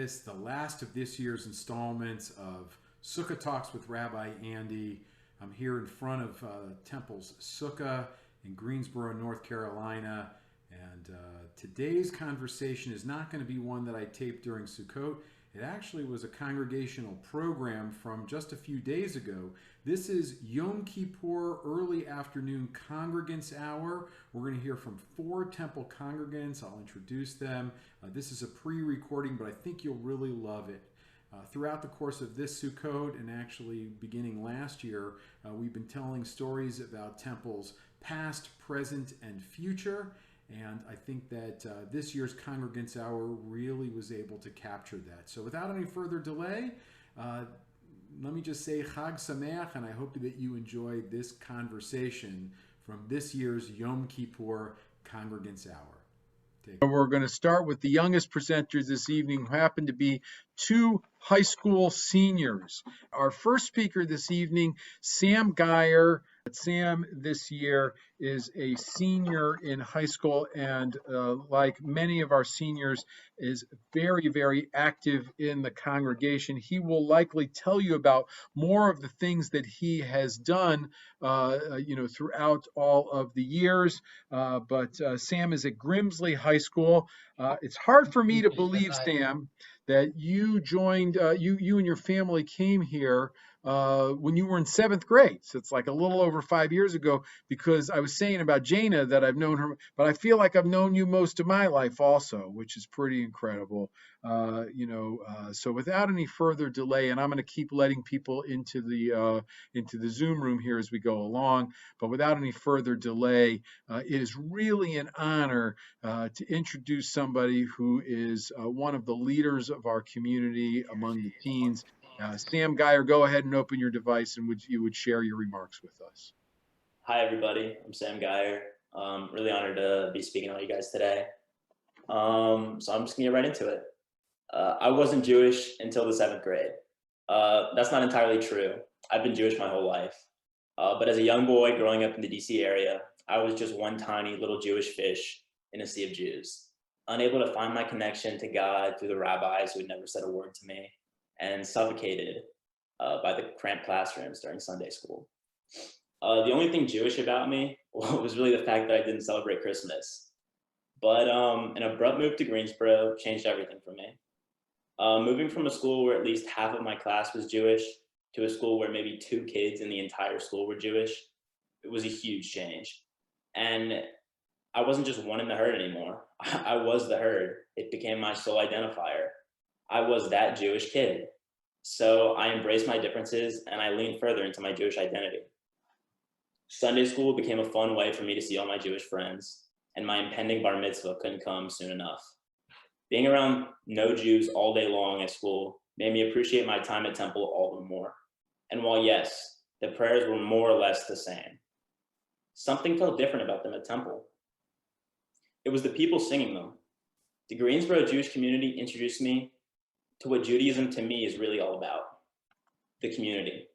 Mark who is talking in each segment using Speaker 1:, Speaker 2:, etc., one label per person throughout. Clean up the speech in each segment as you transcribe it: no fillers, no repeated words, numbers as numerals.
Speaker 1: this, the last of this year's installments of Sukkah Talks with Rabbi Andy. I'm here in front of Temple's Sukkah in Greensboro, North Carolina. And today's conversation is not going to be one that I taped during Sukkot. It actually was a congregational program from just a few days ago. This is Yom Kippur early afternoon Congregants hour. We're going to hear from 4 Temple congregants. I'll introduce them. This is a pre-recording, but I think you'll really love it. Throughout the course of this Sukkot, and actually beginning last year, we've been telling stories about Temple's past, present, and future. And I think that this year's Congregants Hour really was able to capture that. So without any further delay, let me just say Chag Sameach, and I hope that you enjoyed this conversation from this year's Yom Kippur Congregants Hour. We're going to start with the youngest presenters this evening, who happen to be 2 high school seniors. Our first speaker this evening, Sam Geier. Sam this year is a senior in high school and like many of our seniors is very, very active in the congregation. He will likely tell you about more of the things that he has done throughout all of the years. But Sam is at Grimsley High School. It's hard for me to believe, Sam, that you joined, you and your family came here when you were in 7th grade. So it's like a little over 5 years ago, because I was saying about Jayna that I've known her, but I feel like I've known you most of my life also, which is pretty incredible. So without any further delay, and I'm going to keep letting people into the Zoom room here as we go along, but without any further delay, it is really an honor to introduce somebody who is one of the leaders of our community among the teens. Sam Geier, go ahead and open your device, and you would share your remarks with us.
Speaker 2: Hi, everybody. I'm Sam Geier. Really honored to be speaking to you guys today. So I'm just going to get right into it. I wasn't Jewish until the 7th grade. That's not entirely true. I've been Jewish my whole life. But as a young boy growing up in the DC area, I was just one tiny little Jewish fish in a sea of Jews, unable to find my connection to God through the rabbis who had never said a word to me, and suffocated by the cramped classrooms during Sunday school. The only thing Jewish about me was really the fact that I didn't celebrate Christmas. But an abrupt move to Greensboro changed everything for me. Moving from a school where at least half of my class was Jewish to a school where maybe 2 kids in the entire school were Jewish, it was a huge change. And I wasn't just one in the herd anymore. I was the herd. It became my sole identifier. I was that Jewish kid. So I embraced my differences and I leaned further into my Jewish identity. Sunday school became a fun way for me to see all my Jewish friends, and my impending bar mitzvah couldn't come soon enough. Being around no Jews all day long at school made me appreciate my time at Temple all the more. And while yes, the prayers were more or less the same, something felt different about them at Temple. It was the people singing them. The Greensboro Jewish community introduced me to what Judaism to me is really all about, the community.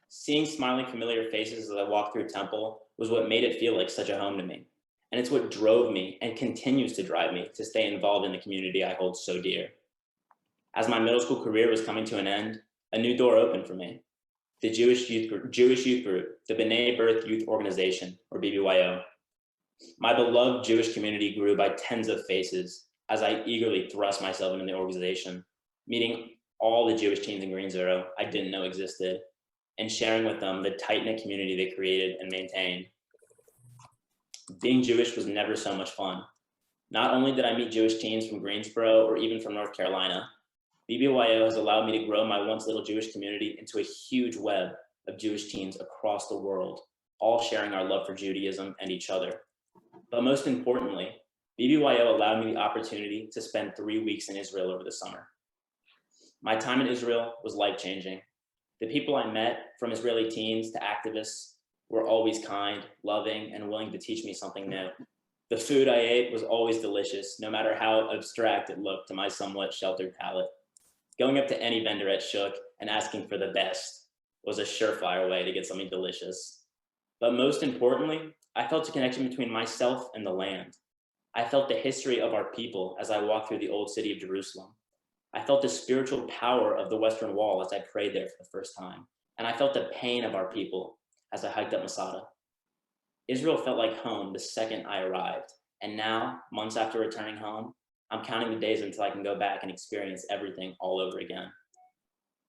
Speaker 2: Seeing smiling familiar faces as I walked through Temple was what made it feel like such a home to me. And it's what drove me and continues to drive me to stay involved in the community I hold so dear. As my middle school career was coming to an end, a new door opened for me. The Jewish youth group, the B'nai B'rith Youth Organization, or BBYO. My beloved Jewish community grew by tens of faces as I eagerly thrust myself into the organization, meeting all the Jewish teens in Greensboro I didn't know existed, and sharing with them the tight-knit community they created and maintained. Being Jewish was never so much fun. Not only did I meet Jewish teens from Greensboro or even from North Carolina, BBYO has allowed me to grow my once little Jewish community into a huge web of Jewish teens across the world, all sharing our love for Judaism and each other. But most importantly, BBYO allowed me the opportunity to spend 3 weeks in Israel over the summer. My time in Israel was life-changing. The people I met, from Israeli teens to activists, were always kind, loving, and willing to teach me something new. The food I ate was always delicious, no matter how abstract it looked to my somewhat sheltered palate. Going up to any vendor at Shuk and asking for the best was a surefire way to get something delicious. But most importantly, I felt a connection between myself and the land. I felt the history of our people as I walked through the old city of Jerusalem. I felt the spiritual power of the Western Wall as I prayed there for the first time. And I felt the pain of our people as I hiked up Masada. Israel felt like home the second I arrived. And now, months after returning home, I'm counting the days until I can go back and experience everything all over again.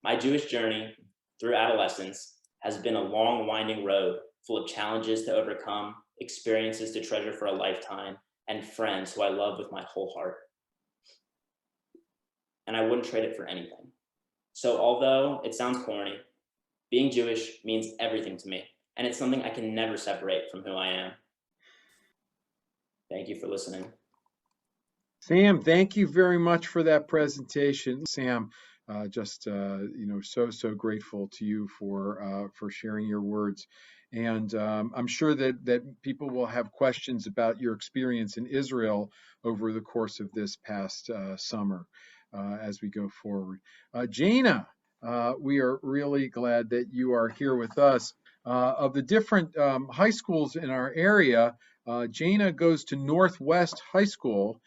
Speaker 2: My Jewish journey through adolescence has been a long, winding road full of challenges to overcome, experiences to treasure for a lifetime, and friends who I love with my whole heart. And I wouldn't trade it for anything. So although it sounds corny, being Jewish means everything to me, and it's something I can never separate from who I am. Thank you for listening.
Speaker 1: Sam, thank you very much for that presentation. Sam, so grateful to you for sharing your words. And I'm sure that people will have questions about your experience in Israel over the course of this past summer as we go forward. Jayna, we are really glad that you are here with us. Of the different high schools in our area, Jayna goes to Northwest High School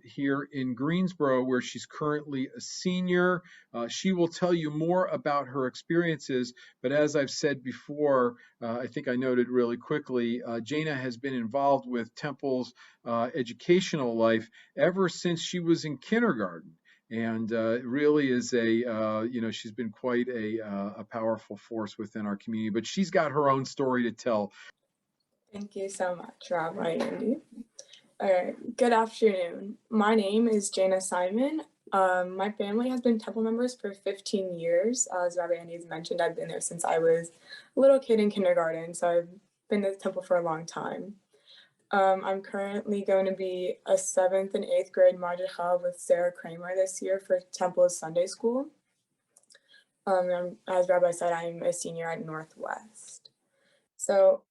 Speaker 1: here in Greensboro, where she's currently a senior. She will tell you more about her experiences, but as I've said before, I think I noted really quickly, Jayna has been involved with Temple's educational life ever since she was in kindergarten. And really is she's been quite a powerful force within our community, but she's got her own story to tell.
Speaker 3: Thank you so much, Rabbi Andy. All right, good afternoon. My name is Jayna Simon. My family has been Temple members for 15 years. As Rabbi Andy has mentioned, I've been there since I was a little kid in kindergarten, so I've been at Temple for a long time. I'm currently going to be a 7th and 8th grade Madricha with Sarah Kramer this year for Temple's Sunday School. As Rabbi said, I'm a senior at Northwest. So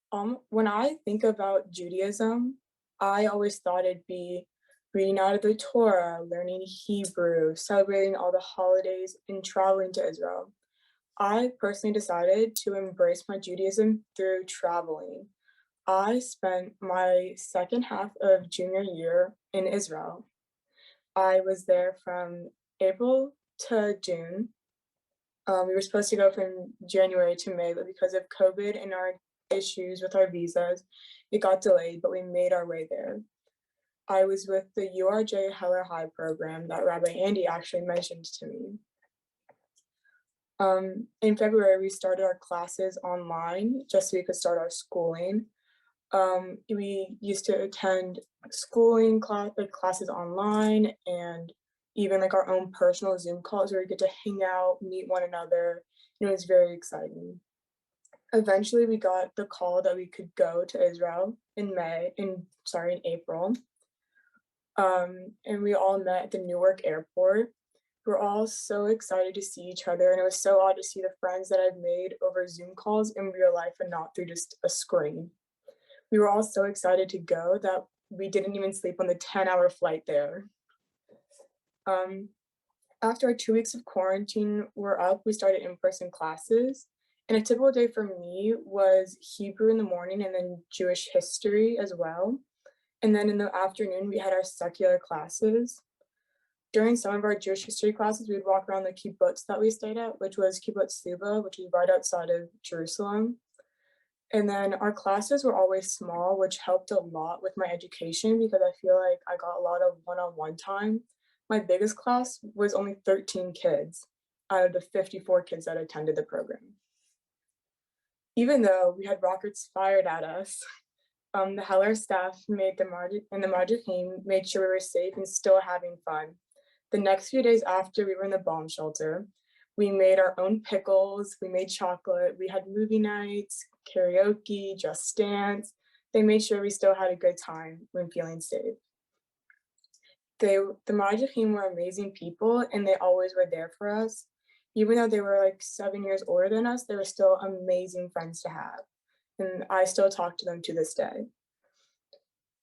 Speaker 3: when I think about Judaism, I always thought it'd be reading out of the Torah, learning Hebrew, celebrating all the holidays, and traveling to Israel. I personally decided to embrace my Judaism through traveling. I spent my second half of junior year in Israel. I was there from April to June. We were supposed to go from January to May, but because of COVID and our issues with our visas, it got delayed, but we made our way there. I was with the URJ Heller High program that Rabbi Andy actually mentioned to me. In February, we started our classes online just so we could start our schooling. We used to attend schooling classes online and even like our own personal Zoom calls where we get to hang out, meet one another. It was very exciting. Eventually, we got the call that we could go to Israel in April. And we all met at the Newark airport. We're all so excited to see each other, and it was so odd to see the friends that I've made over Zoom calls in real life and not through just a screen. We were all so excited to go that we didn't even sleep on the 10-hour flight there. After our 2 weeks of quarantine were up, we started in-person classes. And a typical day for me was Hebrew in the morning and then Jewish history as well. And then in the afternoon, we had our secular classes. During some of our Jewish history classes, we would walk around the kibbutz that we stayed at, which was Kibbutz Suba, which is right outside of Jerusalem. And then our classes were always small, which helped a lot with my education because I feel like I got a lot of one-on-one time. My biggest class was only 13 kids out of the 54 kids that attended the program. Even though we had rockets fired at us, the Heller staff and the Madrichim made sure we were safe and still having fun. The next few days after we were in the bomb shelter, we made our own pickles, we made chocolate, we had movie nights, karaoke, Just Dance. They made sure we still had a good time when feeling safe. The Madrichim were amazing people and they always were there for us. Even though they were like 7 years older than us, they were still amazing friends to have. And I still talk to them to this day.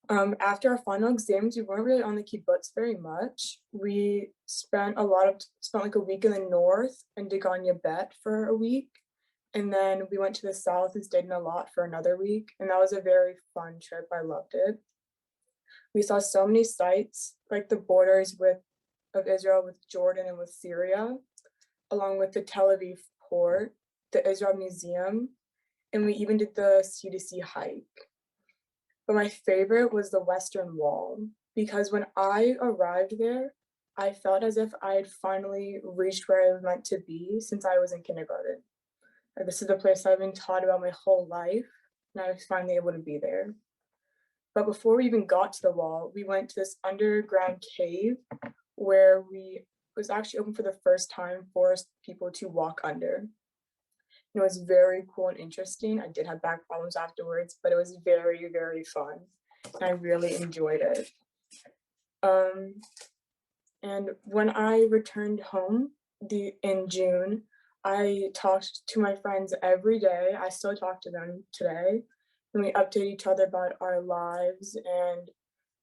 Speaker 3: After our final exams, we weren't really on the kibbutz very much. We spent like a week in the north in Degania Bet for a week. And then we went to the south and stayed in a lot for another week. And that was a very fun trip. I loved it. We saw so many sights, like the borders with of Israel with Jordan and with Syria, along with the Tel Aviv port, the Israel Museum, and we even did the sea to sea hike. But my favorite was the Western Wall, because when I arrived there, I felt as if I had finally reached where I was meant to be since I was in kindergarten. Like, this is the place I've been taught about my whole life, and I was finally able to be there. But before we even got to the wall, we went to this underground cave where it was actually open for the first time for people to walk under. It was very cool and interesting. I did have back problems afterwards, but it was very, very fun. And I really enjoyed it. And when I returned home in June, I talked to my friends every day. I still talk to them today. And we update each other about our lives and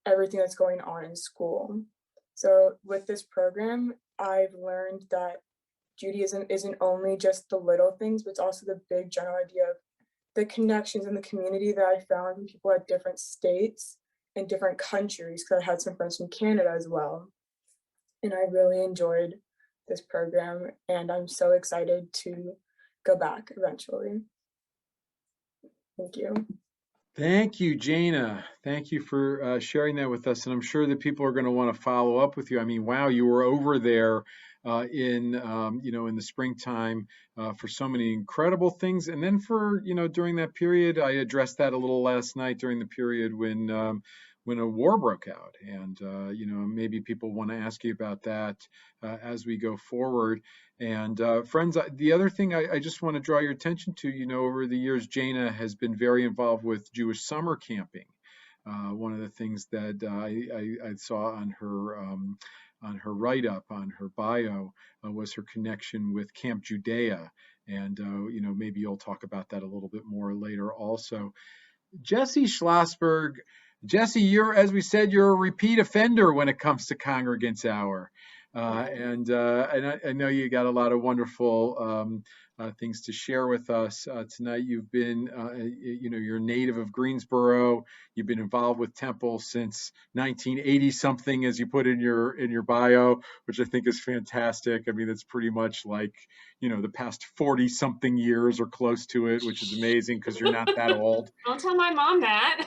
Speaker 3: everything that's going on in school. So with this program, I've learned that Judaism isn't only just the little things, but it's also the big general idea of the connections in the community that I found from people at different states and different countries, because I had some friends from Canada as well. And I really enjoyed this program, and I'm so excited to go back eventually. Thank you.
Speaker 1: Thank you, Jayna. Thank you for sharing that with us. And I'm sure that people are going to want to follow up with you. I mean, wow, you were over there in the springtime for so many incredible things. And then for, during that period, I addressed that a little last night during the period when a war broke out. And, maybe people want to ask you about that as we go forward. And friends, the other thing I just want to draw your attention to, over the years, Jayna has been very involved with Jewish summer camping. One of the things that I saw on her write-up, on her bio, was her connection with Camp Judea. And, maybe you'll talk about that a little bit more later also. Jessie Schlosberg. Jessie, as we said, you're a repeat offender when it comes to Congregants Hour. And I know you got a lot of wonderful things to share with us tonight. You've been, you're a native of Greensboro. You've been involved with Temple since 1980 something, as you put in your bio, which I think is fantastic. I mean, it's pretty much like, the past 40 something years or close to it, which is amazing because you're not that old.
Speaker 4: Don't tell my mom that.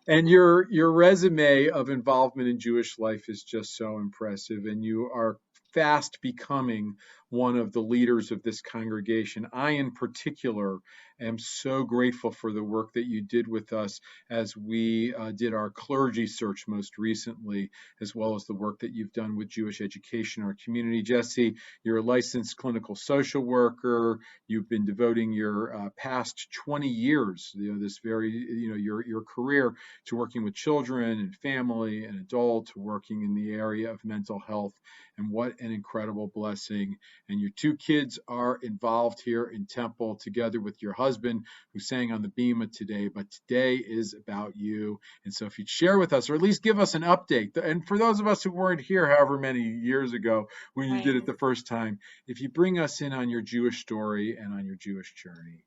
Speaker 1: And your resume of involvement in Jewish life is just so impressive, and you are fast becoming one of the leaders of this congregation. I, in particular, am so grateful for the work that you did with us as we did our clergy search most recently, as well as the work that you've done with Jewish education in our community. Jessie, you're a licensed clinical social worker. You've been devoting your past 20 years, your career to working with children and family and adult, to working in the area of mental health. And what an incredible blessing. And your two kids are involved here in Temple together with your husband, who sang on the Bema today. But today is about you. And so if you'd share with us, or at least give us an update. And for those of us who weren't here however many years ago when you did it the first time, if you bring us in on your Jewish story and on your Jewish journey.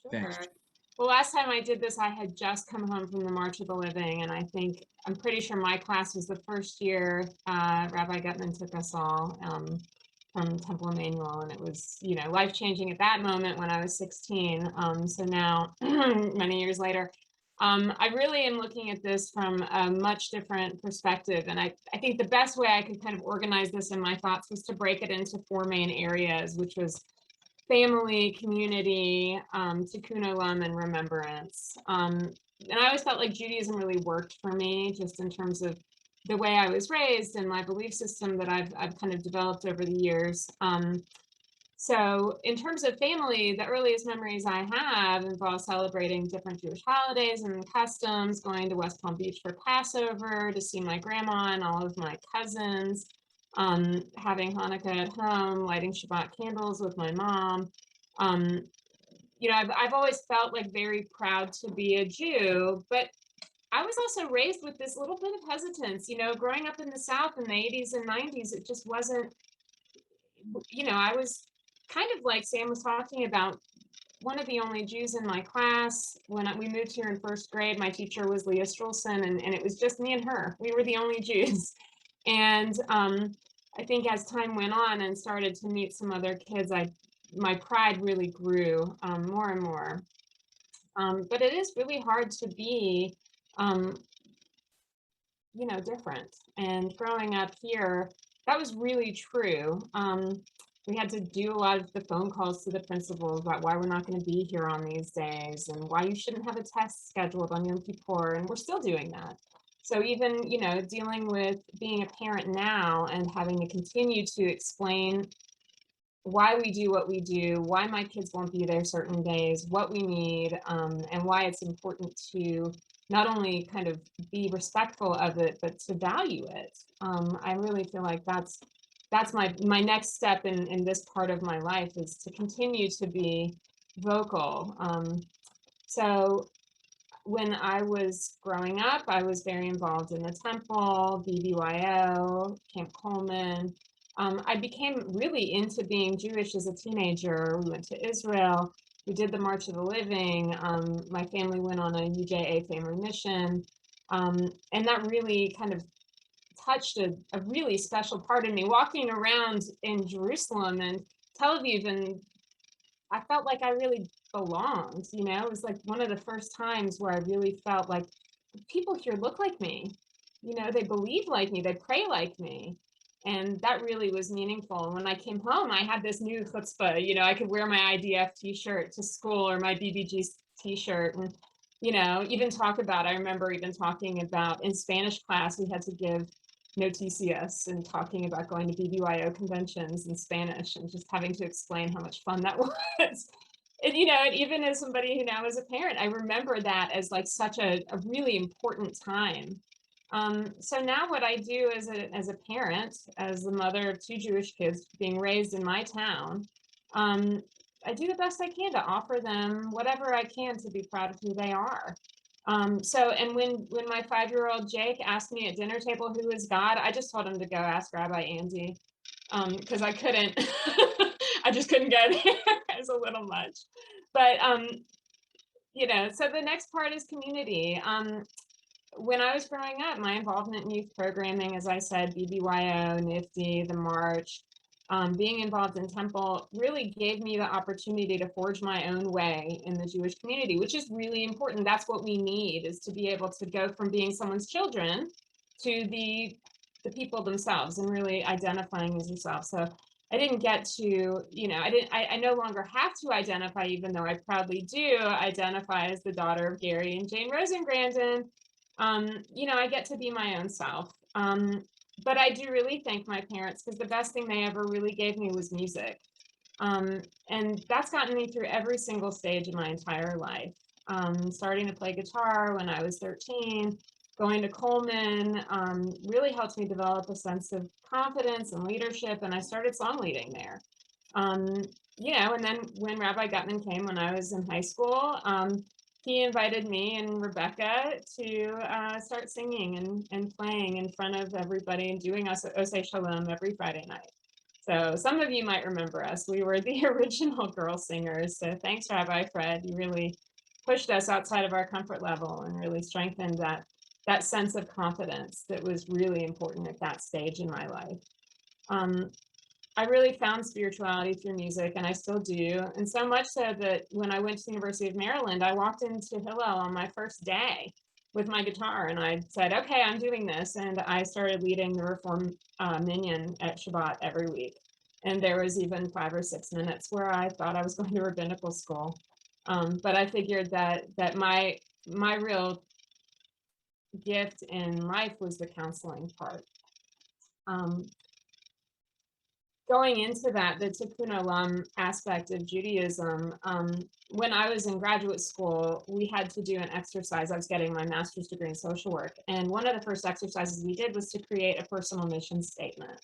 Speaker 4: Sure.
Speaker 1: Thanks.
Speaker 4: Well, last time I did this, I had just come home from the March of the Living, and I'm pretty sure my class was the first year Rabbi Gutman took us all from Temple Emanuel, and it was, life-changing at that moment when I was 16. So now, many years later, I really am looking at this from a much different perspective, and I think the best way I could kind of organize this in my thoughts was to break it into four main areas, which was family, community, tikkun olam, and remembrance. And I always felt like Judaism really worked for me, just in terms of the way I was raised and my belief system that I've kind of developed over the years. So in terms of family, the earliest memories I have involve celebrating different Jewish holidays and customs, going to West Palm Beach for Passover to see my grandma and all of my cousins, having Hanukkah at home, lighting Shabbat candles with my mom. I've always felt like very proud to be a Jew, but I was also raised with this little bit of hesitance. Growing up in the South in the 80s and 90s, it just wasn't, I was kind of like Sam was talking about, one of the only Jews in my class. When we moved here in first grade, my teacher was Leah Strolson, and it was just me and her. We were the only Jews. And I think as time went on and started to meet some other kids, my pride really grew more and more. But it is really hard to be, different. And growing up here, that was really true. We had to do a lot of the phone calls to the principals about why we're not going to be here on these days and why you shouldn't have a test scheduled on Yom Kippur. And we're still doing that. So even, dealing with being a parent now and having to continue to explain why we do what we do, why my kids won't be there certain days, what we need, and why it's important to not only kind of be respectful of it, but to value it. I really feel like that's my next step in this part of my life, is to continue to be vocal. So when I was growing up, I was very involved in the Temple, BBYO, Camp Coleman. I became really into being Jewish as a teenager. We went to Israel. We did the March of the Living. My family went on a UJA family mission. And that really kind of touched a really special part of me. Walking around in Jerusalem and Tel Aviv, and I felt like I really belonged. It was like one of the first times where I really felt like people here look like me. They believe like me, they pray like me. And that really was meaningful. And when I came home, I had this new chutzpah. I could wear my IDF t-shirt to school, or my BBG t-shirt, and even talk about, I remember even talking about in Spanish class, we had to give noticias and talking about going to BBYO conventions in Spanish and just having to explain how much fun that was. And, and even as somebody who now is a parent, I remember that as like such a really important time. So now what I do as a parent, as the mother of 2 Jewish kids being raised in my town, I do the best I can to offer them whatever I can to be proud of who they are. And when my 5-year-old Jake asked me at dinner table, who is God, I just told him to go ask Rabbi Andy, because I couldn't, I just couldn't go there. It was a little much. But, so the next part is community. When I was growing up, my involvement in youth programming, as I said, BBYO, NIFTY, the March, being involved in Temple really gave me the opportunity to forge my own way in the Jewish community, which is really important. That's what we need, is to be able to go from being someone's children to the people themselves and really identifying as yourself. So I didn't get to, I no longer have to identify, even though I proudly do identify as the daughter of Gary and Jane Rosengranden. I get to be my own self. But I do really thank my parents, because the best thing they ever really gave me was music. And that's gotten me through every single stage of my entire life. Starting to play guitar when I was 13, going to Coleman, really helped me develop a sense of confidence and leadership. And I started song leading there. And then when Rabbi Gutman came when I was in high school, he invited me and Rebecca to start singing and playing in front of everybody and doing us Osei Shalom every Friday night. So some of you might remember us. We were the original girl singers. So thanks, Rabbi Fred. You really pushed us outside of our comfort level and really strengthened that sense of confidence that was really important at that stage in my life. I really found spirituality through music, and I still do. And so much so that when I went to the University of Maryland, I walked into Hillel on my first day with my guitar, and I said, okay, I'm doing this. And I started leading the Reform Minyan at Shabbat every week. And there was even 5 or 6 minutes where I thought I was going to rabbinical school. But I figured that my real gift in life was the counseling part. Going into that, the Tikkun Olam aspect of Judaism, when I was in graduate school, we had to do an exercise. I was getting my master's degree in social work. And one of the first exercises we did was to create a personal mission statement.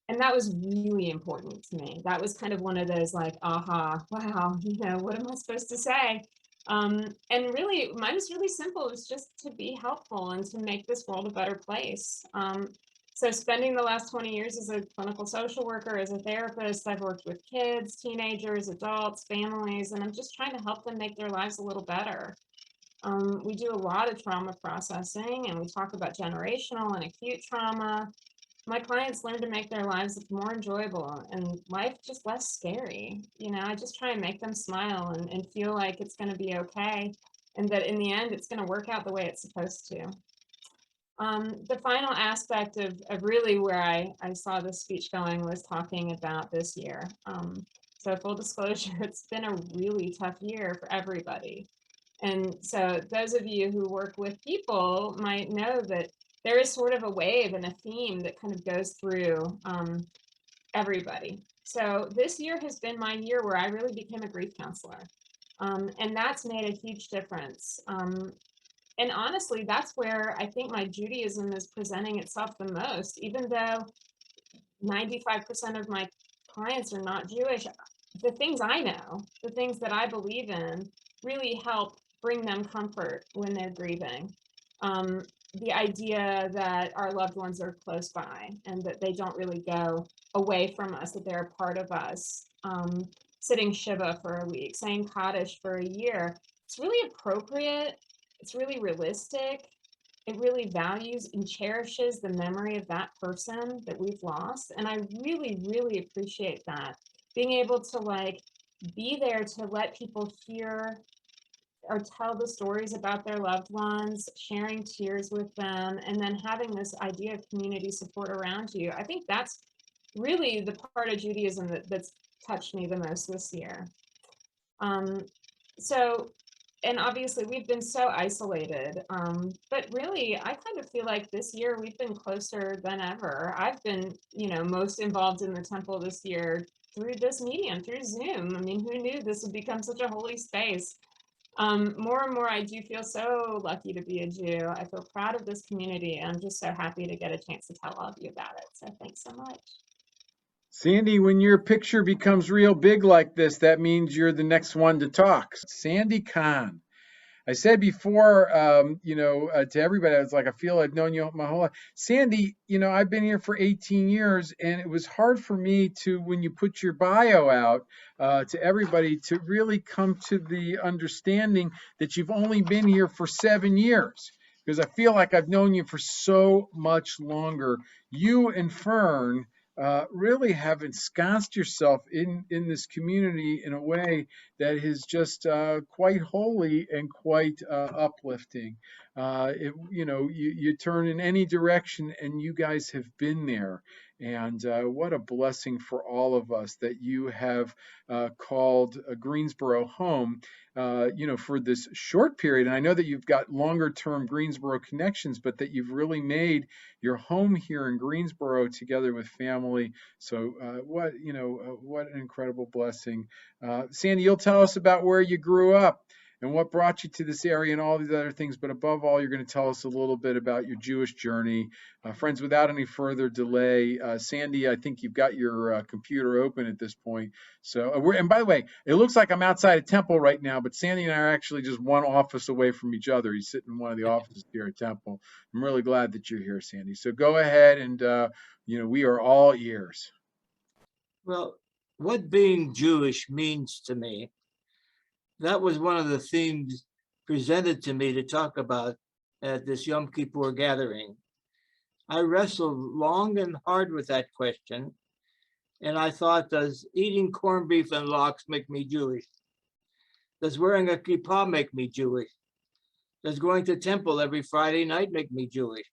Speaker 4: And that was really important to me. That was kind of one of those like, aha, wow, what am I supposed to say? And really, mine was really simple. It was just to be helpful and to make this world a better place. So spending the last 20 years as a clinical social worker, as a therapist, I've worked with kids, teenagers, adults, families, and I'm just trying to help them make their lives a little better. We do a lot of trauma processing, and we talk about generational and acute trauma. My clients learn to make their lives more enjoyable and life just less scary. You know, I just try and make them smile and feel like it's going to be okay, and that in the end, it's going to work out the way it's supposed to. The final aspect of really where I saw this speech going was talking about this year. So full disclosure, it's been a really tough year for everybody. And so those of you who work with people might know that there is sort of a wave and a theme that kind of goes through everybody. So this year has been my year where I really became a grief counselor. And that's made a huge difference. And honestly, that's where I think my Judaism is presenting itself the most. Even though 95% of my clients are not Jewish, the things I know, the things that I believe in, really help bring them comfort when they're grieving. The idea that our loved ones are close by and that they don't really go away from us, that they're a part of us. Sitting Shiva for a week, saying Kaddish for a year, it's really appropriate. It's really realistic. It really values and cherishes the memory of that person that we've lost. And I really, really appreciate that. Being able to like be there to let people hear or tell the stories about their loved ones, sharing tears with them, and then having this idea of community support around you. I think that's really the part of Judaism that's touched me the most this year. And obviously we've been so isolated, but really I kind of feel like this year we've been closer than ever. I've been, most involved in the temple this year through this medium, through Zoom. I mean, who knew this would become such a holy space? More and more, I do feel so lucky to be a Jew. I feel proud of this community. I'm just so happy to get a chance to tell all of you about it. So thanks so much.
Speaker 1: Sandy, when your picture becomes real big like this, that means you're the next one to talk. Sandy Kahn. I said before, to everybody, I was like, I feel I've known you my whole life. Sandy, I've been here for 18 years, and it was hard for me to, when you put your bio out to everybody, to really come to the understanding that you've only been here for 7 years, because I feel like I've known you for so much longer. You and Fern really have ensconced yourself in this community in a way that is just quite holy and quite uplifting. You turn in any direction and you guys have been there. And what a blessing for all of us that you have called Greensboro home, for this short period. And I know that you've got longer term Greensboro connections, but that you've really made your home here in Greensboro together with family. So what an incredible blessing. Sandy, you'll tell us about where you grew up and what brought you to this area and all these other things. But above all, you're going to tell us a little bit about your Jewish journey. Friends, without any further delay, Sandy, I think you've got your computer open at this point. So, and by the way, it looks like I'm outside of Temple right now, but Sandy and I are actually just one office away from each other. He's sitting in one of the offices here at Temple. I'm really glad that you're here, Sandy. So go ahead and, we are all ears.
Speaker 5: Well, what being Jewish means to me, that was one of the themes presented to me to talk about at this Yom Kippur gathering. I wrestled long and hard with that question, and I thought, does eating corned beef and lox make me Jewish? Does wearing a kippah make me Jewish? Does going to temple every Friday night make me Jewish?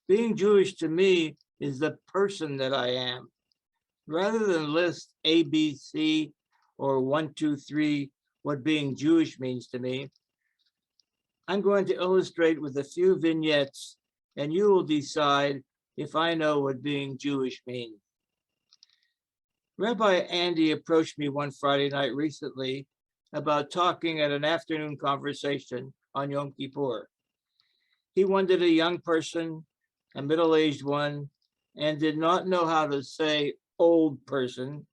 Speaker 5: Being Jewish to me is the person that I am. Rather than list A, B, C, or 1, 2, 3, what being Jewish means to me, I'm going to illustrate with a few vignettes, and you will decide if I know what being Jewish means. Rabbi Andy approached me one Friday night recently about talking at an afternoon conversation on Yom Kippur. He wanted a young person, a middle-aged one, and did not know how to say old person.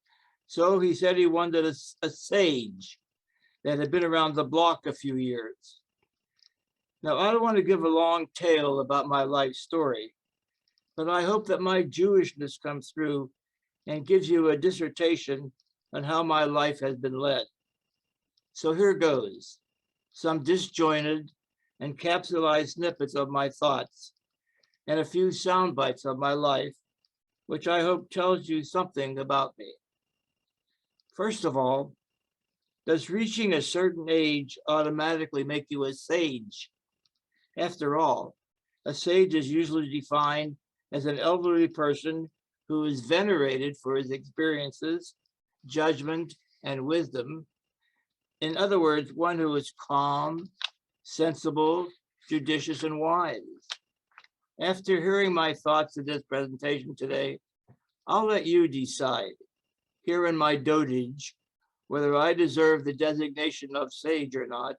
Speaker 5: So he said he wanted a sage that had been around the block a few years. Now, I don't want to give a long tale about my life story, but I hope that my Jewishness comes through and gives you a dissertation on how my life has been led. So here goes. some disjointed and capsulized snippets of my thoughts, and a few sound bites of my life, which I hope tells you something about me. First of all, does reaching a certain age automatically make you a sage? After all, a sage is usually defined as an elderly person who is venerated for his experiences, judgment, and wisdom. In other words, one who is calm, sensible, judicious, and wise. After hearing my thoughts of this presentation today, I'll let you decide, here in my dotage, whether I deserve the designation of sage or not,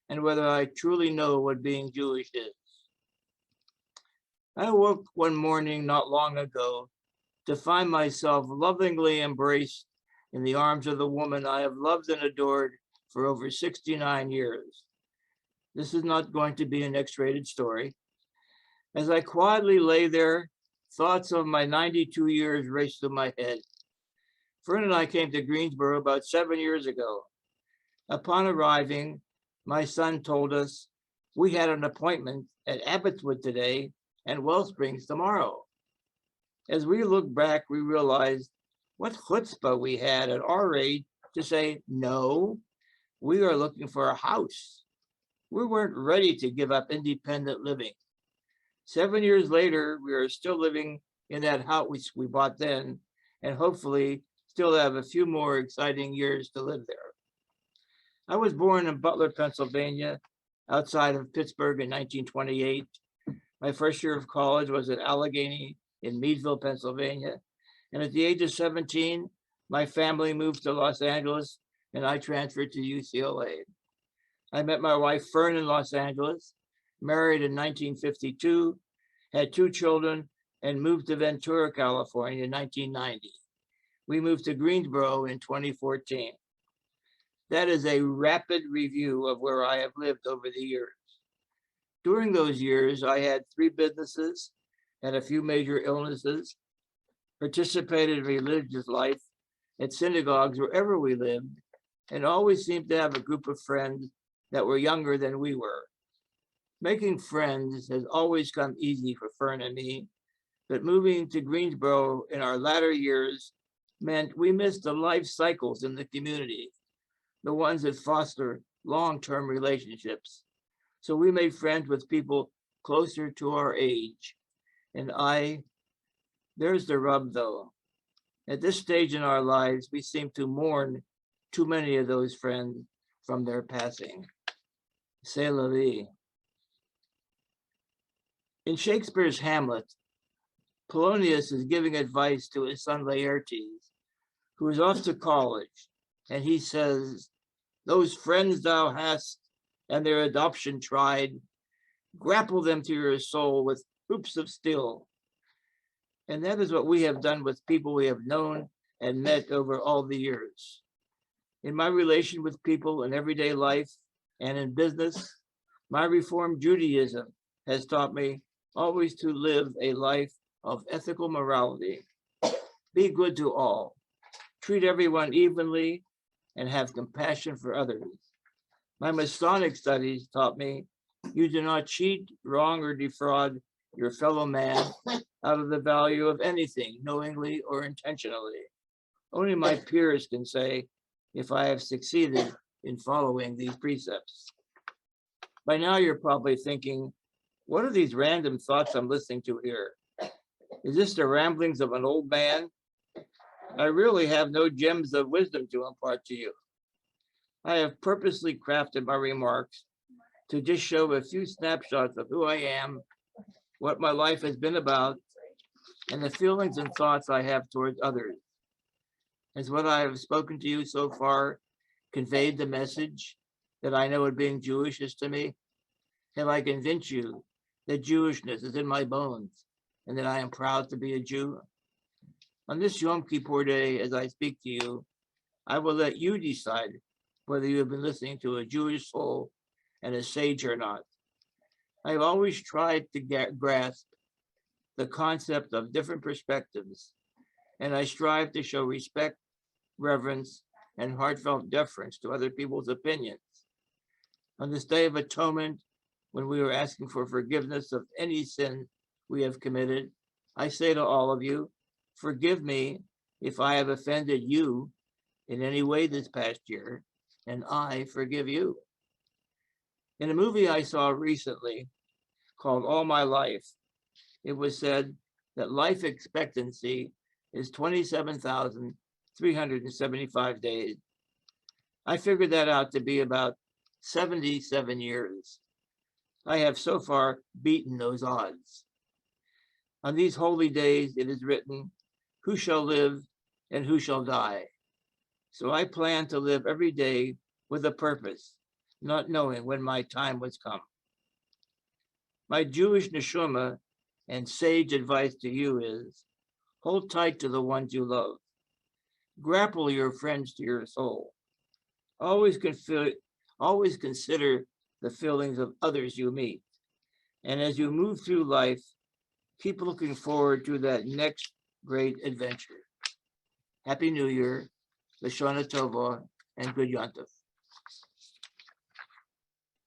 Speaker 5: and whether I truly know what being Jewish is. I woke one morning not long ago to find myself lovingly embraced in the arms of the woman I have loved and adored for over 69 years. This is not going to be an X-rated story. As I quietly lay there, thoughts of my 92 years raced through my head. Fern and I came to Greensboro about 7 years ago. Upon arriving, my son told us we had an appointment at Abbotswood today and Wellsprings tomorrow. As we look back, we realized what chutzpah we had at our age to say, no, we are looking for a house. We weren't ready to give up independent living. 7 years later, we are still living in that house we bought then, and hopefully still have a few more exciting years to live there. I was born in Butler, Pennsylvania, outside of Pittsburgh in 1928. My first year of college was at Allegheny in Meadville, Pennsylvania. And at the age of 17, my family moved to Los Angeles and I transferred to UCLA. I met my wife Fern in Los Angeles, married in 1952, had 2 children, and moved to Ventura, California in 1990. We moved to Greensboro in 2014. That is a rapid review of where I have lived over the years. During those years, I had 3 businesses, had a few major illnesses, participated in religious life at synagogues wherever we lived, and always seemed to have a group of friends that were younger than we were. Making friends has always come easy for Fern and me, but moving to Greensboro in our latter years meant we missed the life cycles in the community, the ones that foster long-term relationships. So we made friends with people closer to our age. And there's the rub though. At this stage in our lives, we seem to mourn too many of those friends from their passing. C'est la vie. In Shakespeare's Hamlet, Polonius is giving advice to his son Laertes, who is off to college, and he says, "Those friends thou hast and their adoption tried, grapple them to your soul with hoops of steel." And that is what we have done with people we have known and met over all the years. In my relation with people in everyday life and in business, my Reformed Judaism has taught me always to live a life of ethical morality. Be good to all, treat everyone evenly, and have compassion for others. My Masonic studies taught me you do not cheat, wrong, or defraud your fellow man out of the value of anything, knowingly or intentionally. Only my peers can say if I have succeeded in following these precepts. By now, you're probably thinking, what are these random thoughts I'm listening to here? Is this the ramblings of an old man? I really have no gems of wisdom to impart to you. I have purposely crafted my remarks to just show a few snapshots of who I am, what my life has been about, and the feelings and thoughts I have towards others. Has what I have spoken to you so far conveyed the message that I know what being Jewish is to me? Have I convinced you that Jewishness is in my bones and that I am proud to be a Jew? On this Yom Kippur day, as I speak to you, I will let you decide whether you have been listening to a Jewish soul and a sage or not. I have always tried to grasp the concept of different perspectives, and I strive to show respect, reverence, and heartfelt deference to other people's opinions. On this Day of Atonement, when we are asking for forgiveness of any sin we have committed, I say to all of you, forgive me if I have offended you in any way this past year, and I forgive you. In a movie I saw recently called All My Life, it was said that life expectancy is 27,375 days. I figured that out to be about 77 years. I have so far beaten those odds. On these holy days, it is written, who shall live and who shall die? So I plan to live every day with a purpose, not knowing when my time was come. My Jewish neshama and sage advice to you is, hold tight to the ones you love. Grapple your friends to your soul. Always consider the feelings of others you meet. And as you move through life, keep looking forward to that next great adventure. Happy New Year, Lashana Tova, and good Yontif.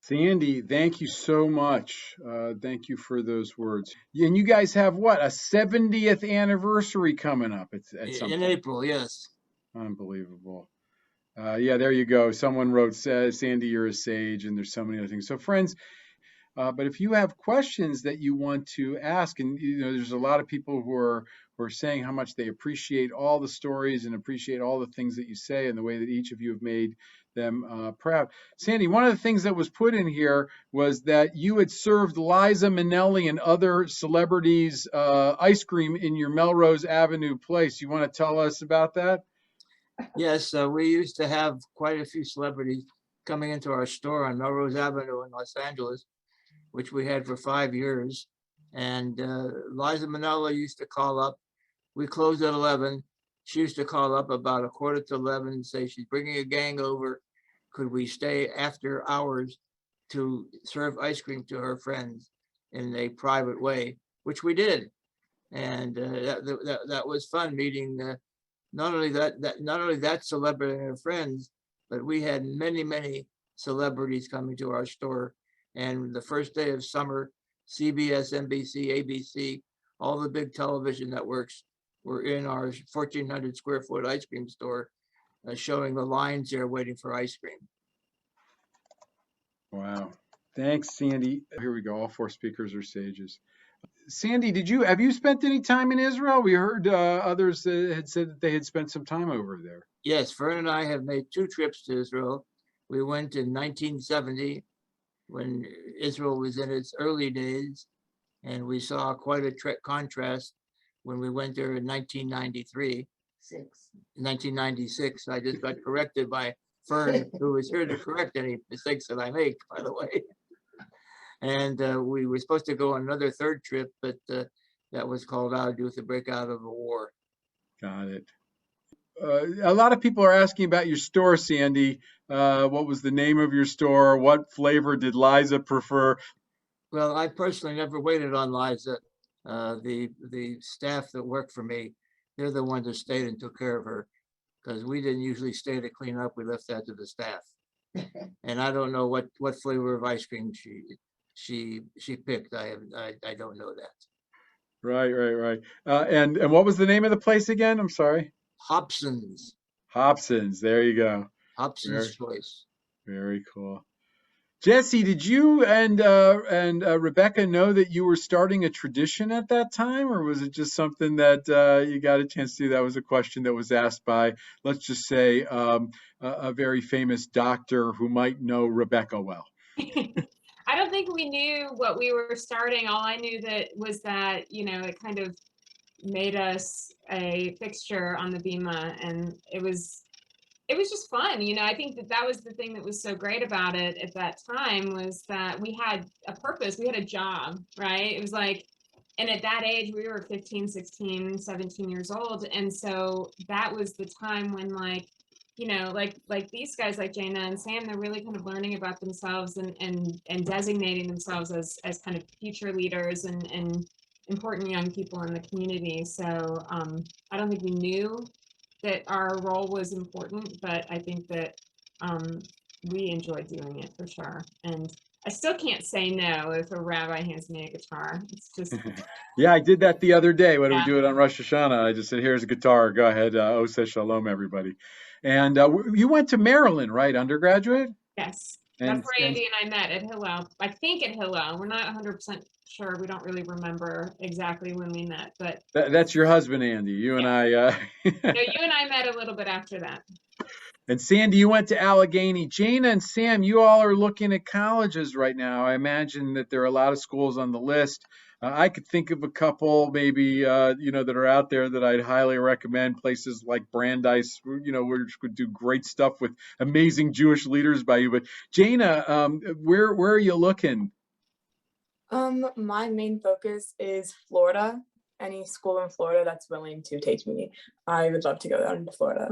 Speaker 1: Sandy, thank you so much. Thank you for those words. And you guys have what, a 70th anniversary coming up at some
Speaker 5: In
Speaker 1: point.
Speaker 5: April, yes.
Speaker 1: Unbelievable. Yeah, there you go. Someone wrote, Sandy, you're a sage, and there's so many other things. So friends, but if you have questions that you want to ask, and there's a lot of people who are saying how much they appreciate all the stories and appreciate all the things that you say and the way that each of you have made them proud. Sandy, one of the things that was put in here was that you had served Liza Minnelli and other celebrities ice cream in your Melrose Avenue place. You want to tell us about that?
Speaker 5: Yes, we used to have quite a few celebrities coming into our store on Melrose Avenue in Los Angeles, which we had for 5 years. And Liza Minnelli used to call up. We closed at 11. She used to call up about 11:15 and say she's bringing a gang over. Could we stay after hours to serve ice cream to her friends in a private way, which we did. And that was fun meeting not only that celebrity and her friends, but we had many celebrities coming to our store. And the first day of summer, CBS, NBC, ABC, all the big television networks were in our 1,400 square foot ice cream store, showing the lines there waiting for ice cream.
Speaker 1: Wow. Thanks, Sandy. Here we go. All 4 speakers are sages. Sandy, have you spent any time in Israel? We heard others had said that they had spent some time over there.
Speaker 5: Yes, Fern and I have made 2 trips to Israel. We went in 1970 when Israel was in its early days, and we saw quite a contrast when we went there in 1993. 1996, I just got corrected by Fern, who was here to correct any mistakes that I make, by the way. And we were supposed to go on another 3rd trip, but that was called out due to the breakout of a war.
Speaker 1: Got it. A lot of people are asking about your store, Sandy. What was the name of your store? What flavor did Liza prefer?
Speaker 5: Well, I personally never waited on Liza. The staff that worked for me, they're the ones that stayed and took care of her, because we didn't usually stay to clean up. We left that to the staff. And I don't know what flavor of ice cream she picked. I don't know that.
Speaker 1: Right. And what was the name of the place again? I'm sorry.
Speaker 5: Hobson's.
Speaker 1: Hobson's. There you go.
Speaker 5: Hobson's Choice.
Speaker 1: Very cool. Jessie, did you and Rebecca know that you were starting a tradition at that time, or was it just something that you got a chance to do? That was a question that was asked by, let's just say, a very famous doctor who might know Rebecca well.
Speaker 4: I don't think we knew what we were starting. All I knew was that, it kind of made us a fixture on the Bima, and it was just fun. I think that was the thing that was so great about it at that time, was that we had a purpose. We had a job, right? It was like, and at that age, we were 15, 16, 17 years old. And so that was the time when like these guys like Jayna and Sam, they're really kind of learning about themselves and designating themselves as kind of future leaders and important young people in the community. So I don't think we knew that our role was important, but I think that we enjoy doing it for sure. And I still can't say no if a rabbi hands me a guitar. It's just,
Speaker 1: Yeah, I did that the other day when we
Speaker 4: yeah.
Speaker 1: do it on Rosh Hashanah. I just said, "Here's a guitar. Go ahead. Oseh Shalom, everybody." And you went to Maryland, right, undergraduate?
Speaker 4: Yes,
Speaker 1: And,
Speaker 4: that's where Andy and I met at Hillel. I think at Hillel. We're not 100% sure. We don't really remember exactly when we met, but
Speaker 1: that's your husband, Andy. You and
Speaker 4: yeah.
Speaker 1: I.
Speaker 4: No, you and I met a little bit after that.
Speaker 1: And Sandy, you went to Allegheny. Jayna and Sam, you all are looking at colleges right now. I imagine that there are a lot of schools on the list. I could think of a couple, maybe that are out there that I'd highly recommend. Places like Brandeis, which would do great stuff with amazing Jewish leaders by you. But Jayna, where are you looking?
Speaker 3: My main focus is Florida. Any school in Florida that's willing to take me, I would love to go down to Florida.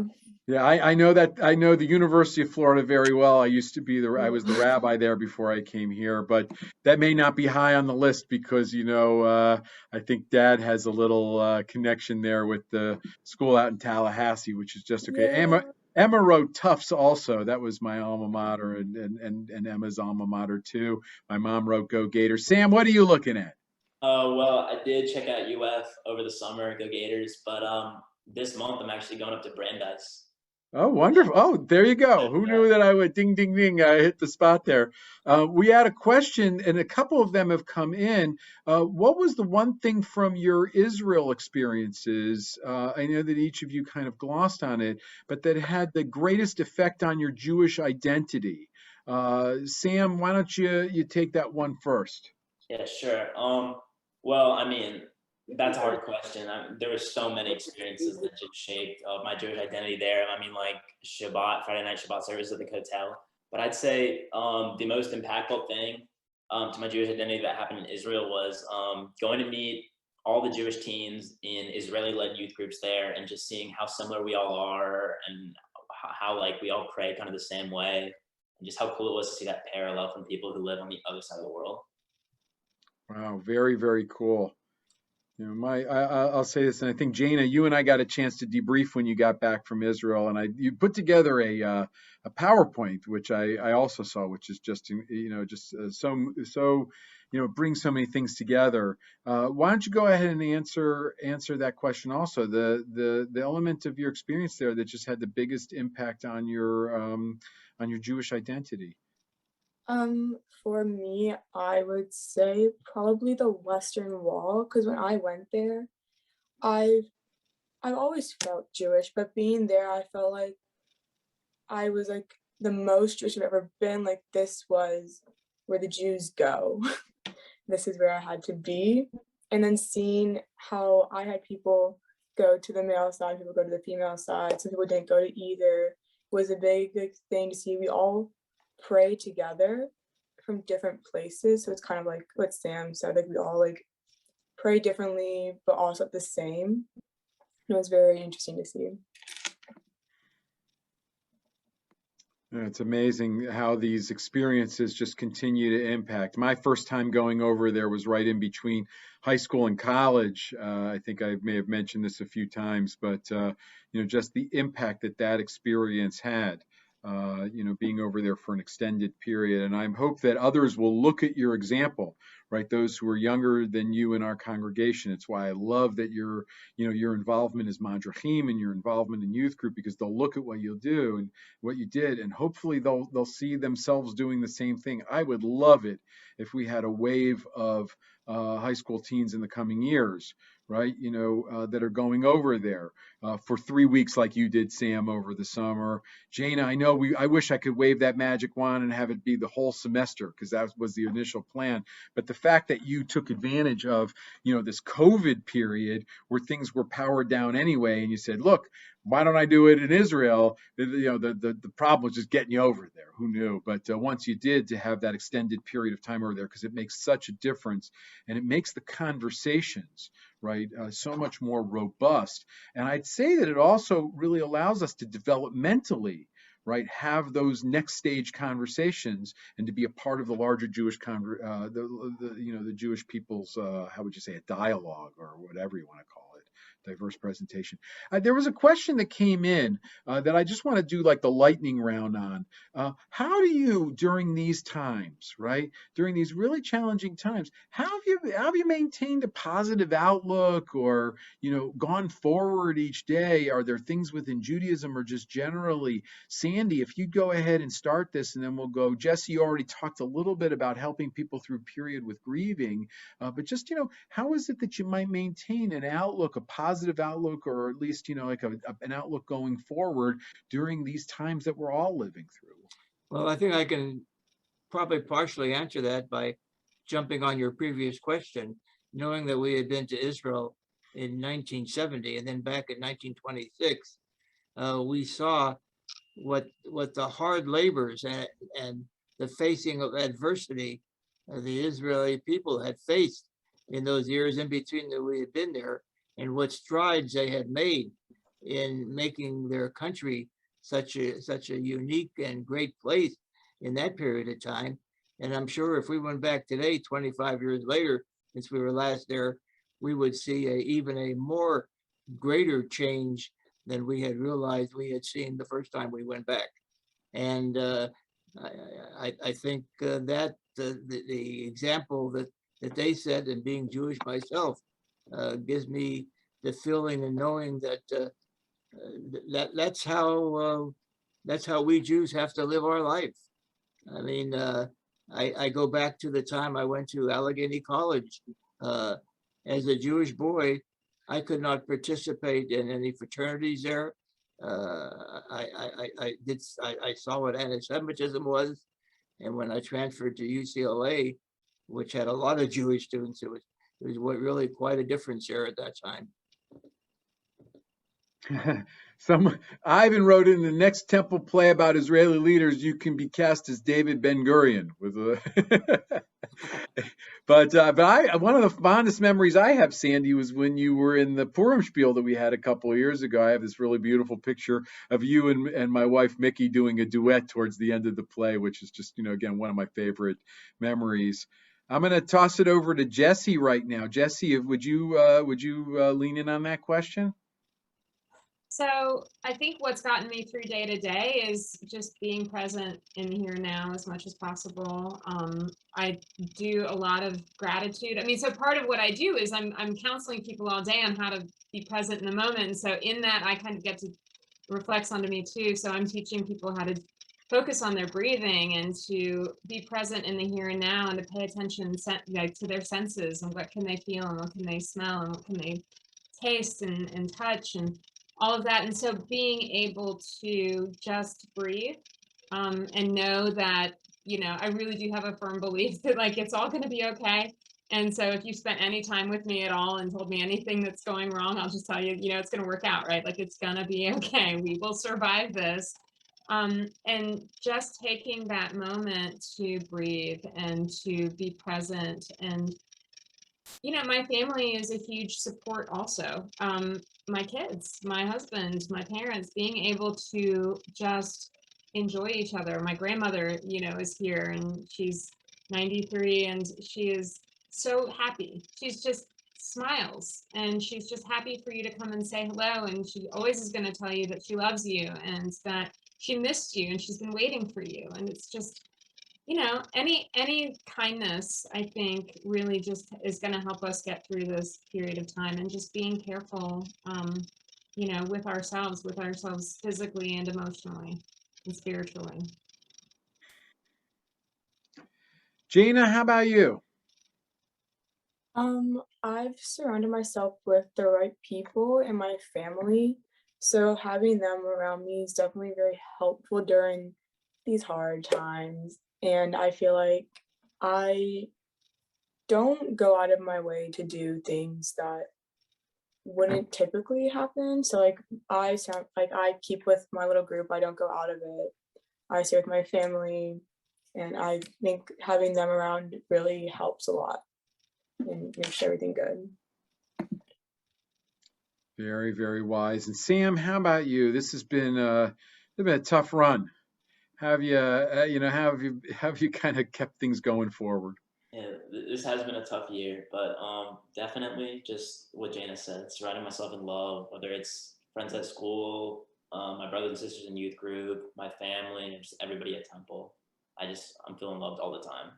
Speaker 1: Yeah, I know that. I know the University of Florida very well. I was the rabbi there before I came here, but that may not be high on the list because, I think Dad has a little connection there with the school out in Tallahassee, which is just okay.
Speaker 3: Yeah.
Speaker 1: Emma wrote Tufts also. That was my alma mater and Emma's alma mater too. My mom wrote Go Gators. Sam, what are you looking at?
Speaker 2: Well, I did check out UF over the summer, Go Gators, but this month I'm actually going up to Brandeis.
Speaker 1: Oh, wonderful. Oh, there you go. Who
Speaker 2: Yeah.
Speaker 1: knew that I would ding, ding, ding. I hit the spot there. We had a question, and a couple of them have come in. What was the one thing from your Israel experiences? I know that each of you kind of glossed on it, but that had the greatest effect on your Jewish identity. Sam, why don't you take that one first?
Speaker 2: Yeah, sure. Well, I mean, that's a hard question. There were so many experiences that just shaped my Jewish identity there. I mean, like Friday night Shabbat service at the hotel. But I'd say the most impactful thing to my Jewish identity that happened in Israel was going to meet all the Jewish teens in Israeli-led youth groups there, and just seeing how similar we all are, and how like we all pray kind of the same way, and just how cool it was to see that parallel from people who live on the other side of the world.
Speaker 1: Wow, very, very cool. I'll say this, and I think Jayna, you and I got a chance to debrief when you got back from Israel, and you put together a PowerPoint, which I also saw, which is just brings so many things together. Why don't you go ahead and answer that question also? The element of your experience there that just had the biggest impact on your Jewish identity.
Speaker 3: For me, I would say probably the Western Wall, because when I went there, I've always felt Jewish, but being there, I felt like I was like the most Jewish I've ever been. Like this was where the Jews go. This is where I had to be. And then seeing how I had people go to the male side, people go to the female side, some people didn't go to either, was a big thing to see. We all pray together from different places, so it's kind of like what Sam said, like we all like pray differently but also the same. It was very interesting to see.
Speaker 1: It's amazing how these experiences just continue to impact. My first time going over there was right in between high school and college. I think I may have mentioned this a few times, but just the impact that experience had. Being over there for an extended period. And I hope that others will look at your example, right? Those who are younger than you in our congregation. It's why I love that your involvement is Madrachim and your involvement in youth group, because they'll look at what you'll do and what you did, and hopefully they'll see themselves doing the same thing. I would love it if we had a wave of high school teens in the coming years, right? That are going over there for 3 weeks like you did, Sam, over the summer. Jayna, I wish I could wave that magic wand and have it be the whole semester, because that was the initial plan. But the fact that you took advantage of, this COVID period where things were powered down anyway, and you said, look, why don't I do it in Israel? The problem was just getting you over there. Who knew? But once you did, to have that extended period of time over there, because it makes such a difference, and it makes the conversations, right, so much more robust. And I'd say that it also really allows us to developmentally, right, have those next stage conversations, and to be a part of the larger Jewish the Jewish people's how would you say, a dialogue, or whatever you want to call it, diverse presentation. There was a question that came in that I just want to do like the lightning round on. How do you, during these times, right, during these really challenging times, how have you maintained a positive outlook, or gone forward each day? Are there things within Judaism or just generally? Sandy, if you'd go ahead and start this, and then we'll go. Jessie, you already talked a little bit about helping people through period with grieving, but just how is it that you might maintain an outlook, a positive outlook, or at least like an outlook going forward during these times that we're all living through?
Speaker 5: Well, I think I can probably partially answer that by jumping on your previous question, knowing that we had been to Israel in 1970 and then back in 1926. We saw what the hard labors and the facing of adversity the Israeli people had faced in those years in between that we had been there, and what strides they had made in making their country such a unique and great place in that period of time. And I'm sure if we went back today, 25 years later, since we were last there, we would see even a more greater change than we had realized we had seen the first time we went back. And I think that the example that they said, and being Jewish myself, gives me the feeling and knowing that that's how we Jews have to live our life. I mean, I go back to the time I went to Allegheny College. As a Jewish boy, I could not participate in any fraternities there. I saw what anti-Semitism was, and when I transferred to UCLA, which had a lot of Jewish students, it was really quite a difference there at that time.
Speaker 1: Ivan wrote in the next temple play about Israeli leaders, you can be cast as David Ben Gurion with a. But one of the fondest memories I have, Sandy, was when you were in the Purim spiel that we had a couple of years ago. I have this really beautiful picture of you and my wife Mickey doing a duet towards the end of the play, which is just again one of my favorite memories. I'm going to toss it over to Jessie right now. Jessie, would you lean in on that question?
Speaker 4: So I think what's gotten me through day to day is just being present in the here and now as much as possible. I do a lot of gratitude. I mean, so part of what I do is I'm counseling people all day on how to be present in the moment. And so in that, I kind of get to reflects onto me too. So I'm teaching people how to focus on their breathing and to be present in the here and now, and to pay attention to their senses, and what can they feel, and what can they smell, and what can they taste and touch, and all of that. And so being able to just breathe and know that, I really do have a firm belief that it's all going to be okay. And so if you spent any time with me at all and told me anything that's going wrong, I'll just tell you, it's going to work out, right? It's going to be okay. We will survive this. And just taking that moment to breathe and to be present. And my family is a huge support also. My kids, my husband, my parents, being able to just enjoy each other. My grandmother, is here, and she's 93, and she is so happy. She's just smiles, and she's just happy for you to come and say hello. And she always is going to tell you that she loves you and that she missed you and she's been waiting for you. And it's just, any kindness, I think, really just is going to help us get through this period of time, and just being careful, with ourselves physically and emotionally and spiritually.
Speaker 1: Jayna, how about you?
Speaker 3: I've surrounded myself with the right people in my family, so having them around me is definitely very helpful during these hard times. And I feel like I don't go out of my way to do things that wouldn't typically happen. So I keep with my little group. I don't go out of it. I stay with my family, and I think having them around really helps a lot and makes everything good.
Speaker 1: Very, very wise. And Sam, how about you? This has been a tough run. Have you, how have you kind of kept things going forward?
Speaker 2: Yeah, this has been a tough year, but definitely just what Jayna said, surrounding myself in love, whether it's friends at school, my brothers and sisters in youth group, my family, and just everybody at Temple. I'm feeling loved all the time.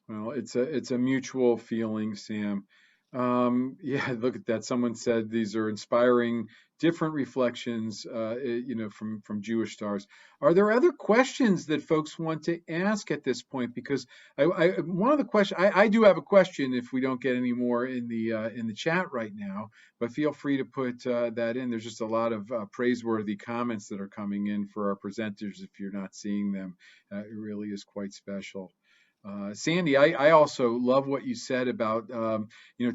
Speaker 1: Well, it's a mutual feeling, Sam. Yeah, look at that. Someone said these are inspiring, different reflections, from Jewish stars. Are there other questions that folks want to ask at this point? Because one of the questions I do have a question. If we don't get any more in the chat right now, but feel free to put that in. There's just a lot of praiseworthy comments that are coming in for our presenters. If you're not seeing them, it really is quite special. Sandy, I also love what you said about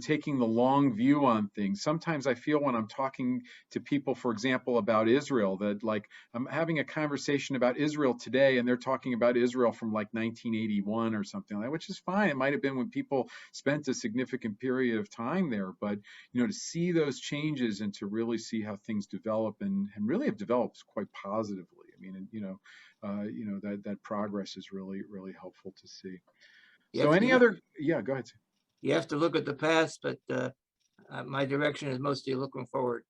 Speaker 1: taking the long view on things. Sometimes I feel when I'm talking to people, for example, about Israel, that like I'm having a conversation about Israel today, and they're talking about Israel from like 1981 or something like that, which is fine. It might have been when people spent a significant period of time there, but to see those changes and to really see how things develop and really have developed quite positively. I mean, that progress is really, really helpful to see. So yeah, go ahead.
Speaker 5: You have to look at the past, but my direction is mostly looking forward.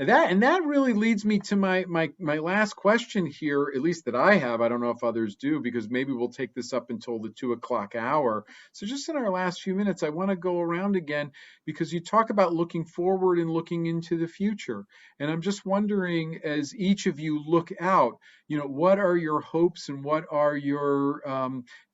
Speaker 1: And that really leads me to my last question here, at least that I have. I don't know if others do, because maybe we'll take this up until the 2:00 hour. So just in our last few minutes, I want to go around again, because you talk about looking forward and looking into the future. And I'm just wondering, as each of you look out, what are your hopes and what are your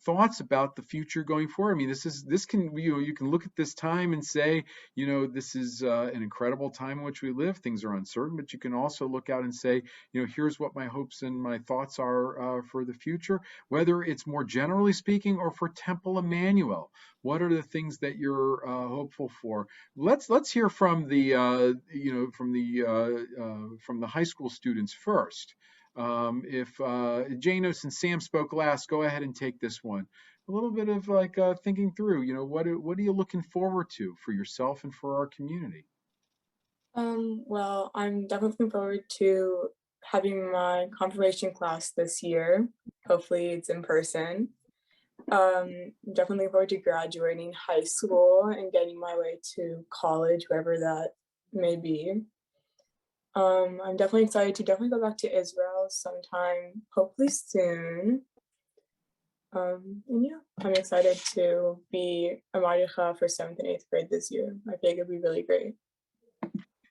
Speaker 1: thoughts about the future going forward? I mean, this can you can look at this time and say, this is an incredible time in which we live. Things are uncertain, but you can also look out and say, here's what my hopes and my thoughts are for the future, whether it's more generally speaking or for Temple Emanuel. What are the things that you're hopeful for? Let's hear from the from the high school students first. If Janos and Sam spoke last, go ahead and take this one. A little bit of like thinking through, what are you looking forward to for yourself and for our community?
Speaker 3: Well, I'm definitely looking forward to having my confirmation class this year. Hopefully it's in person. Definitely looking forward to graduating high school and getting my way to college, wherever that may be. I'm definitely excited to go back to Israel sometime, hopefully soon. And yeah, I'm excited to be a Madricha for 7th and 8th grade this year. I think it'd be really great.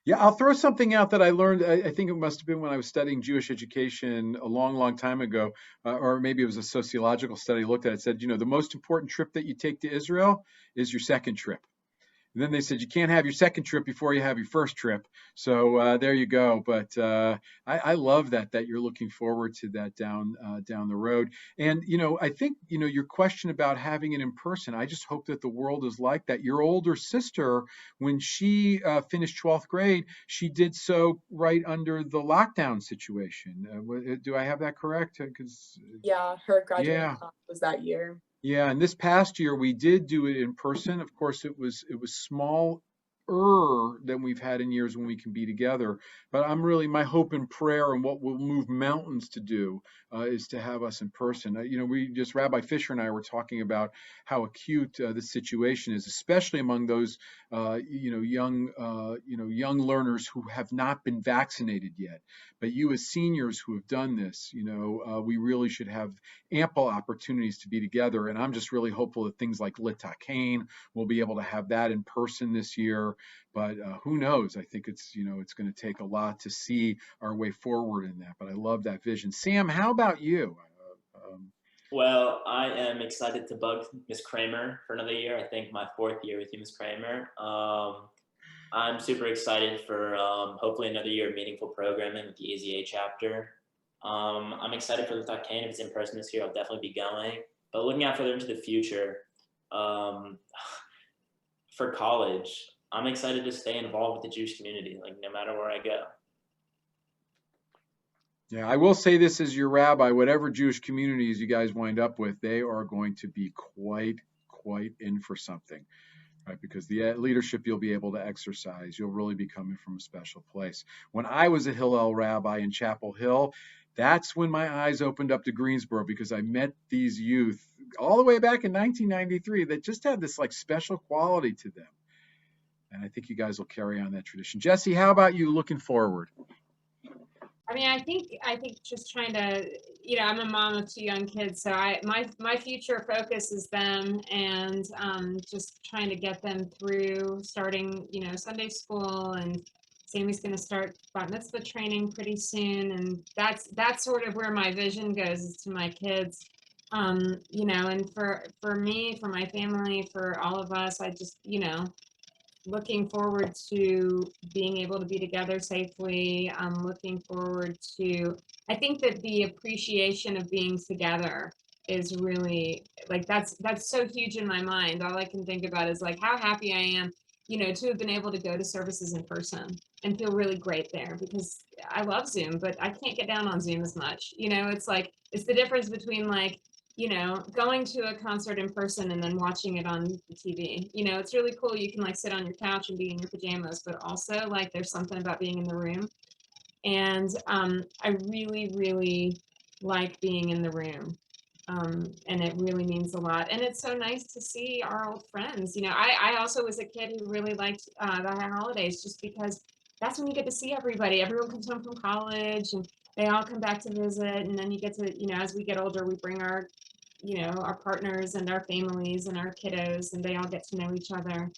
Speaker 1: Yeah, I'll throw something out that I learned. I think it must have been when I was studying Jewish education a long, long time ago, or maybe it was a sociological study I looked at. It said, the most important trip that you take to Israel is your second trip. And then they said you can't have your second trip before you have your first trip. So there you go. But I love that you're looking forward to that down the road. And I think your question about having it in person. I just hope that the world is like that. Your older sister, when she finished 12th grade, she did so right under the lockdown situation. Do I have that correct?
Speaker 3: Yeah, her graduating class was that year.
Speaker 1: Yeah, and this past year we did do it in person. Of course, it was smaller than we've had in years when we can be together. But my hope and prayer and what will move mountains to do is to have us in person. Rabbi Fisher and I were talking about how acute the situation is, especially among those young learners who have not been vaccinated yet. But you as seniors who have done this, we really should have ample opportunities to be together. And I'm just really hopeful that things like Kain will be able to have that in person this year. But who knows? I think it's going to take a lot to see our way forward in that. But I love that vision. Sam, how about you?
Speaker 2: Well, I am excited to bug Miss Kramer for another year. I think my 4th year with you, Miss Kramer. I'm super excited for hopefully another year of meaningful programming with the AZA chapter. I'm excited for the Kain. If it's in person this year, I'll definitely be going. But looking out further into the future, for college, I'm excited to stay involved with the Jewish community, like no matter where I go.
Speaker 1: Yeah, I will say this as your rabbi, whatever Jewish communities you guys wind up with, they are going to be quite in for something. Right, because the leadership you'll be able to exercise, you'll really be coming from a special place. When I was a Hillel rabbi in Chapel Hill, that's when my eyes opened up to Greensboro, because I met these youth all the way back in 1993 that just had this like special quality to them. And I think you guys will carry on that tradition. Jessie, how about you looking forward?
Speaker 4: I mean, I think just trying to, I'm a mom of 2 young kids, so my future focus is them, and just trying to get them through starting, Sunday school, and Sammy's going to start bat mitzvah training pretty soon, and that's sort of where my vision goes, is to my kids, and for me, for my family, for all of us, I just, looking forward to being able to be together safely. I'm looking forward to, I think that the appreciation of being together is really, like, that's so huge in my mind. All I can think about is like how happy I am, to have been able to go to services in person and feel really great there, because I love Zoom, but I can't get down on Zoom as much. It's like, it's the difference between like, going to a concert in person and then watching it on TV. It's really cool. You can like sit on your couch and be in your pajamas, but also like there's something about being in the room. And I really, really like being in the room. And it really means a lot. And it's so nice to see our old friends. I also was a kid who really liked the holidays, just because that's when you get to see everybody. Everyone comes home from college and they all come back to visit. And then you get to, as we get older, we bring our our partners and our families and our kiddos, and they all get to know each other,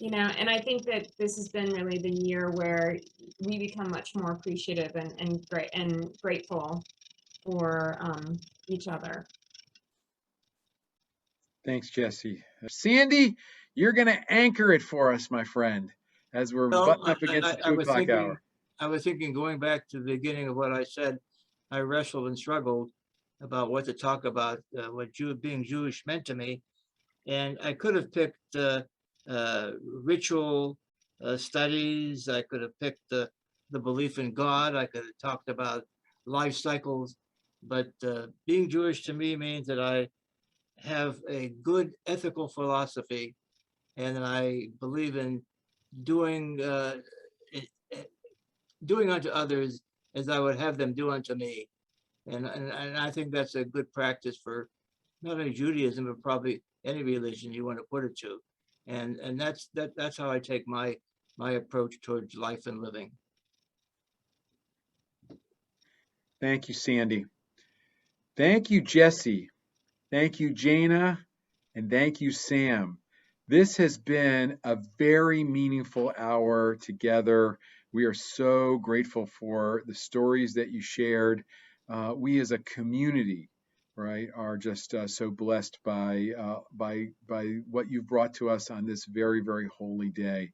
Speaker 4: and I think that this has been really the year where we become much more appreciative and grateful for each other.
Speaker 1: Thanks, Jessie. Sandy, you're going to anchor it for us, my friend, as we're butting up against the 2 o'clock hour.
Speaker 5: I was thinking, going back to the beginning of what I said, I wrestled and struggled about what to talk about, what being Jewish meant to me. And I could have picked ritual studies. I could have picked the belief in God. I could have talked about life cycles. But being Jewish to me means that I have a good ethical philosophy, and I believe in doing unto others as I would have them do unto me. And I think that's a good practice for not only Judaism, but probably any religion you want to put it to. And that's how I take my approach towards life and living.
Speaker 1: Thank you, Sandy. Thank you, Jessie. Thank you, Jayna. And thank you, Sam. This has been a very meaningful hour together. We are so grateful for the stories that you shared. We as a community, right, are just so blessed by what you've brought to us on this very, very holy day.